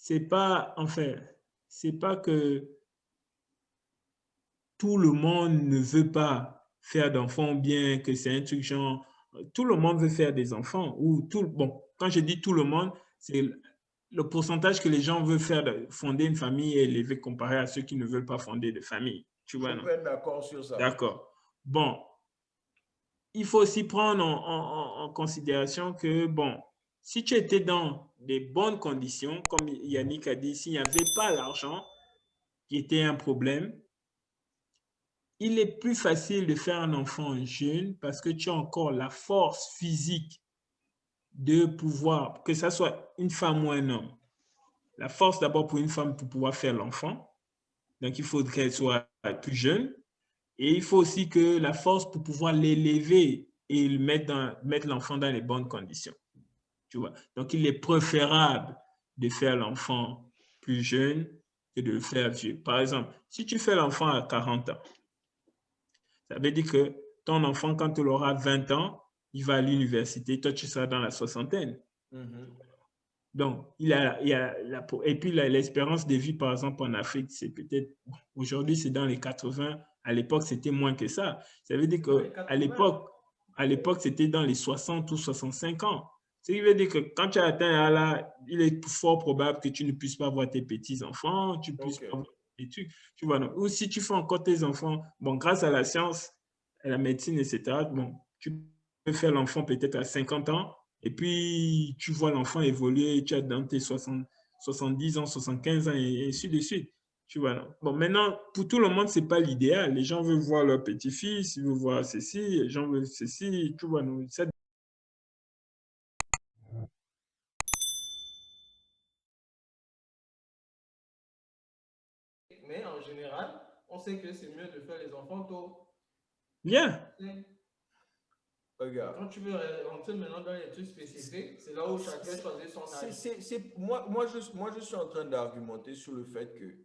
c'est pas, enfin, c'est pas que tout le monde ne veut pas faire d'enfants ou bien que c'est un truc genre, tout le monde veut faire des enfants ou bon, quand je dis tout le monde, c'est le pourcentage que les gens veulent faire de fonder une famille est élevé comparé à ceux qui ne veulent pas fonder de famille, tu Je vois, non? peux être d'accord sur ça. D'accord. Bon, il faut aussi prendre en considération que, bon, si tu étais dans des bonnes conditions, comme Yannick a dit, s'il n'y avait pas l'argent qui était un problème, il est plus facile de faire un enfant jeune parce que tu as encore la force physique de pouvoir, que ça soit une femme ou un homme. La force d'abord pour une femme pour pouvoir faire l'enfant. Donc, il faut qu'elle soit plus jeune. Et il faut aussi que la force pour pouvoir l'élever et mettre l'enfant dans les bonnes conditions. Tu vois. Donc, il est préférable de faire l'enfant plus jeune que de le faire vieux. Par exemple, si tu fais l'enfant à 40 ans, ça veut dire que ton enfant, quand il aura 20 ans, il va à l'université, toi, tu seras dans la soixantaine. Mhm. Donc, et puis l'espérance de vie, par exemple, en Afrique, c'est peut-être, aujourd'hui, c'est dans les 80, à l'époque, c'était moins que ça. Ça veut dire C'est dans les qu'à 80. l'époque, c'était dans les 60 ou 65 ans. Ce qui veut dire que quand tu as atteint là, il est fort probable que tu ne puisses pas voir tes petits-enfants, tu ne puisses OK. pas voir tes trucs. Tu vois, non? Ou si tu fais encore tes enfants, bon, grâce à la science, à la médecine, etc., bon, tu peux faire l'enfant peut-être à 50 ans, et puis tu vois l'enfant évoluer, tu as dans tes 70 ans, 75 ans, et ainsi de suite. Tu vois, non? Bon, maintenant, pour tout le monde, ce n'est pas l'idéal. Les gens veulent voir leur petit-fils, ils veulent voir ceci, les gens veulent ceci, tu vois, non? Ça. Mais en général, on sait que c'est mieux de faire les enfants tôt. Bien. Regarde. Quand tu veux rentrer maintenant dans les trucs spécifiques, c'est là où chacun choisit son âge. Moi, je suis en train d'argumenter sur le fait que